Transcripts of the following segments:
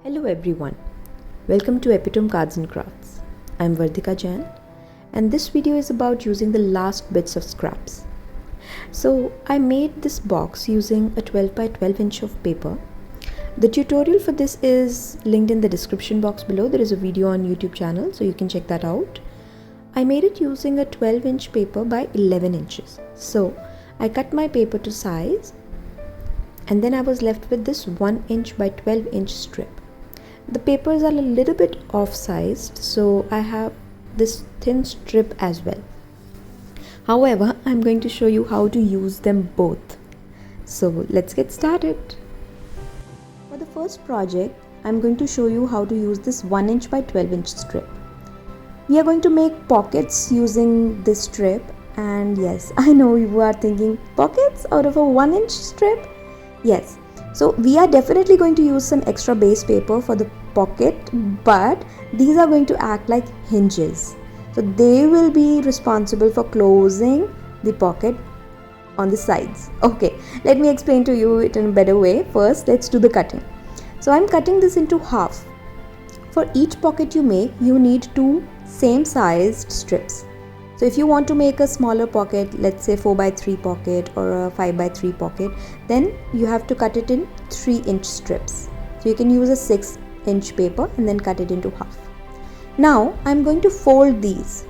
Hello everyone, welcome to Epitome Cards and Crafts. I'm Vardhika Jain and this video is about using the last bits of scraps. So I made this box using a 12 by 12 inch of paper. The tutorial for this is linked in the description box below. There is a video on YouTube channel so you can check that out. I made it using a 12 inch paper by 11 inches. So I cut my paper to size and then I was left with this 1 inch by 12 inch strip. The papers are a little bit off-sized, so I have this thin strip as well. However, I'm going to show you how to use them both. So let's get started. For the first project, I'm going to show you how to use this 1 inch by 12 inch strip. We are going to make pockets using this strip, and yes, I know you are thinking, pockets out of a 1 inch strip? Yes, so we are definitely going to use some extra base paper for the pocket, but these are going to act like hinges. So they will be responsible for closing the pocket on the sides. Okay, let me explain to you it in a better way. First, let's do the cutting. So I'm cutting this into half. For each pocket you make, you need two same sized strips. So if you want to make a smaller pocket, let's say 4 by 3 pocket or a 5 by 3 pocket, then you have to cut it in 3 inch strips. So you can use a 6 inch paper and then cut it into half. Now I'm going to fold these.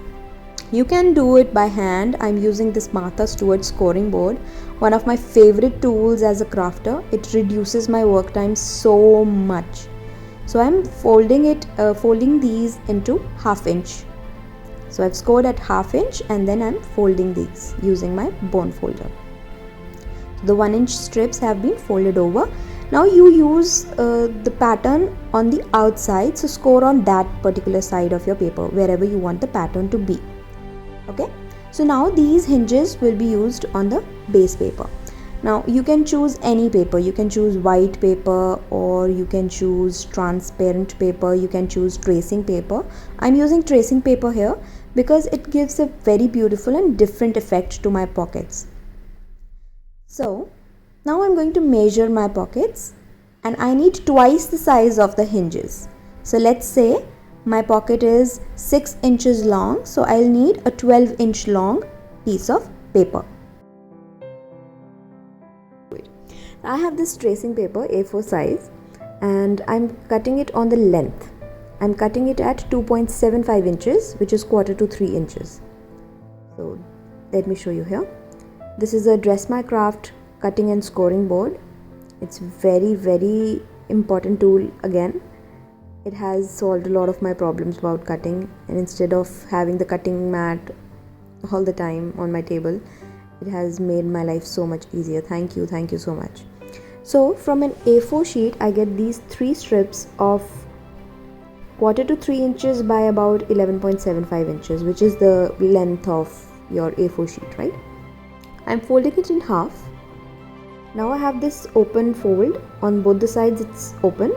You can do it by hand. I'm using this Stewart scoring board, one of my favorite tools as a crafter. It reduces my work time so much. So I'm folding these into half inch. So I've scored at half inch and then I'm folding these using my bone folder. The 1 inch strips have been folded over. Now you use the pattern on the outside, so score on that particular side of your paper wherever you want the pattern to be. Okay, so now these hinges will be used on the base paper. Now you can choose any paper. You can choose white paper or you can choose transparent paper. You can choose tracing paper. I'm using tracing paper here because it gives a very beautiful and different effect to my pockets. So now I'm going to measure my pockets and I need twice the size of the hinges. So let's say my pocket is 6 inches long, so I'll need a 12 inch long piece of paper. I have this tracing paper A4 size and I'm cutting it on the length. I'm cutting it at 2.75 inches, which is quarter to 3 inches. So let me show you here. This is a Dress My Craft cutting and scoring board. It's very important tool again. It has solved a lot of my problems about cutting, and instead of having the cutting mat all the time on my table, it has made my life so much easier. Thank you so much. So from an A4 sheet I get these 3 strips of quarter to 3 inches by about 11.75 inches, which is the length of your A4 sheet, right? I'm folding it in half. Now I have this open fold on both the sides. It's open.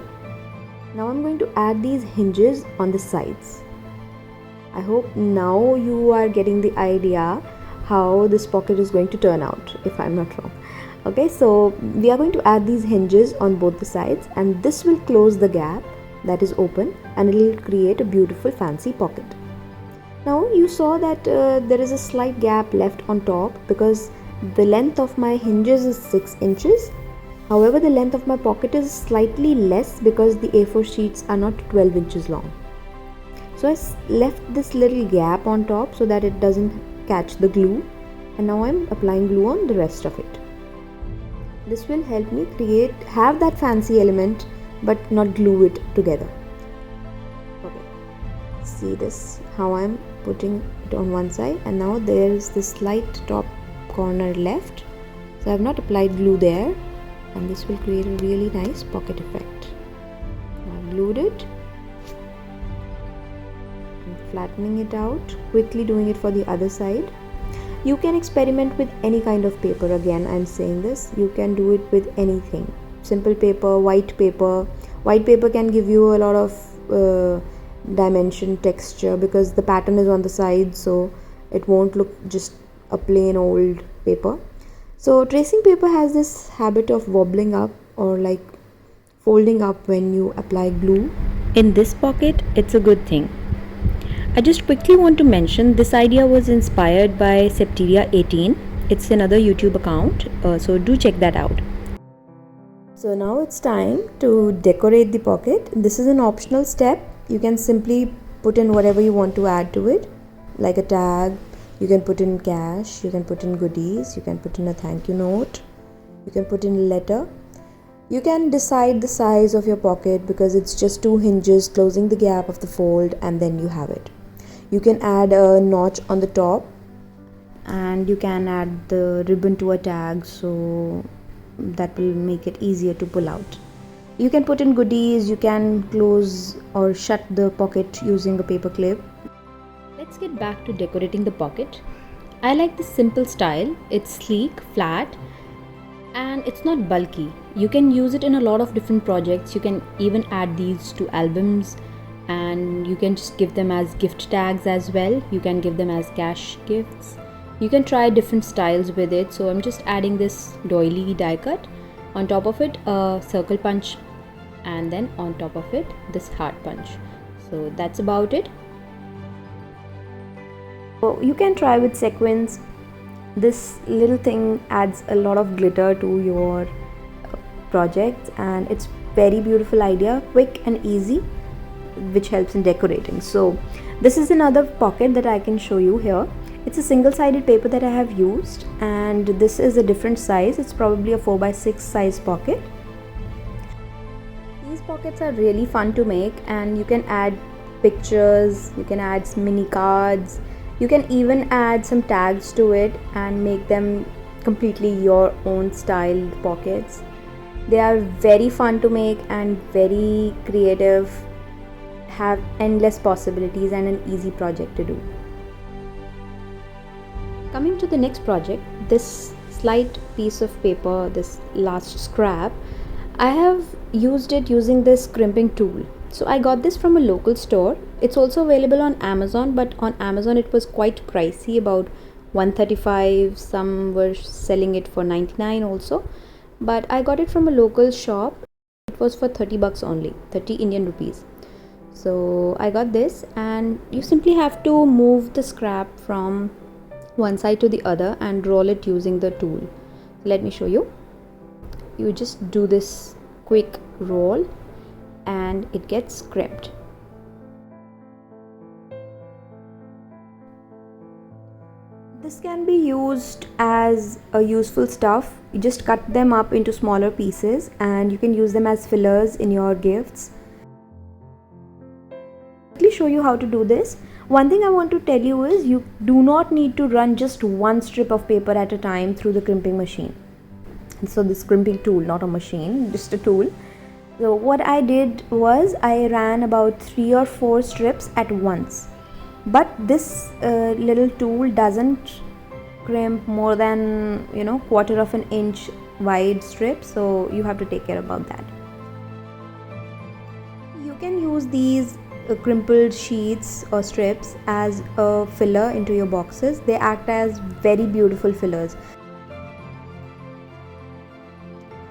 Now I'm going to add these hinges on the sides. I hope now you are getting the idea how this pocket is going to turn out, if I'm not wrong. Okay, so we are going to add these hinges on both the sides and this will close the gap that is open and it will create a beautiful fancy pocket. Now you saw that there is a slight gap left on top because the length of my hinges is 6 inches. However, the length of my pocket is slightly less because the A4 sheets are not 12 inches long. So I left this little gap on top so that it doesn't catch the glue, and now I'm applying glue on the rest of it. This will help me have that fancy element but not glue it together. Okay, see this, how I'm putting it on one side, and now there's this slight top corner left, so I have not applied glue there, and this will create a really nice pocket effect. I glued it. I'm flattening it out, quickly doing it for the other side. You can experiment with any kind of paper. Again, I'm saying this, you can do it with anything. Simple paper, white paper. White paper can give you a lot of dimension, texture, because the pattern is on the side, so it won't look just a plain old paper. So tracing paper has this habit of wobbling up or like folding up when you apply glue. In this pocket, it's a good thing. I just quickly want to mention this idea was inspired by Septeria18. It's another YouTube account, so do check that out. So now it's time to decorate the pocket. This is an optional step. You can simply put in whatever you want to add to it, like a tag. You can put in cash, you can put in goodies, you can put in a thank you note, you can put in a letter. You can decide the size of your pocket because it's just 2 hinges closing the gap of the fold, and then you have it. You can add a notch on the top, and you can add the ribbon to a tag, so that will make it easier to pull out. You can put in goodies, you can close or shut the pocket using a paper clip. Let's get back to decorating the pocket. I like this simple style. It's sleek, flat, and it's not bulky. You can use it in a lot of different projects. You can even add these to albums, and you can just give them as gift tags as well. You can give them as cash gifts. You can try different styles with it. So I'm just adding this doily die cut. On top of it, a circle punch, and then on top of it, this heart punch. So that's about it. So you can try with sequins. This little thing adds a lot of glitter to your projects, and it's very beautiful idea, quick and easy, which helps in decorating. So this is another pocket that I can show you here. It's a single-sided paper that I have used, and this is a different size. It's probably a 4x6 size pocket. These pockets are really fun to make, and you can add pictures, you can add mini cards, you can even add some tags to it and make them completely your own styled pockets. They are very fun to make and very creative, have endless possibilities, and an easy project to do. Coming to the next project, this slight piece of paper, this last scrap, I have used it using this crimping tool. So I got this from a local store. It's also available on Amazon, but on Amazon it was quite pricey, about 135. Some were selling it for 99 also, but I got it from a local shop. It was for 30 bucks only, 30 Indian rupees. So I got this, and you simply have to move the scrap from one side to the other and roll it using the tool. Let me show you. You just do this quick roll and it gets crimped. This can be used as a useful stuff. You just cut them up into smaller pieces and you can use them as fillers in your gifts. Let me show you how to do this. One thing I want to tell you is you do not need to run just one strip of paper at a time through the crimping machine. And so this crimping tool, not a machine, just a tool. So what I did was I ran about 3 or 4 strips at once. But this little tool doesn't crimp more than 1/4 of an inch wide strip, so you have to take care about that. You can use these crimpled sheets or strips as a filler into your boxes. They act as very beautiful fillers.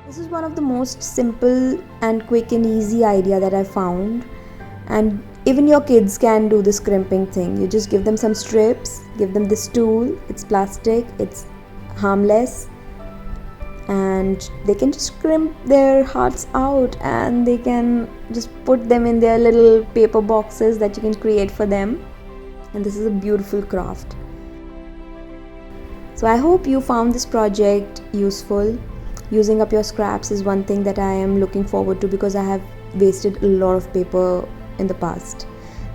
This is one of the most simple and quick and easy idea that I found, and even your kids can do this crimping thing. You just give them some strips, give them this tool. It's plastic, it's harmless, and they can just crimp their hearts out, and they can just put them in their little paper boxes that you can create for them. And this is a beautiful craft. So I hope you found this project useful. Using up your scraps is one thing that I am looking forward to because I have wasted a lot of paper in the past.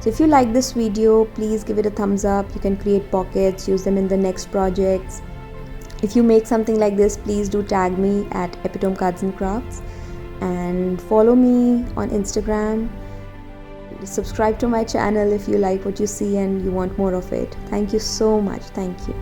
So if you like this video, please give it a thumbs up. You can create pockets, use them in the next projects. If you make something like this, please do tag me at Epitome Cards and Crafts, and follow me on Instagram. Subscribe to my channel if you like what you see and you want more of it. Thank you so much. Thank you.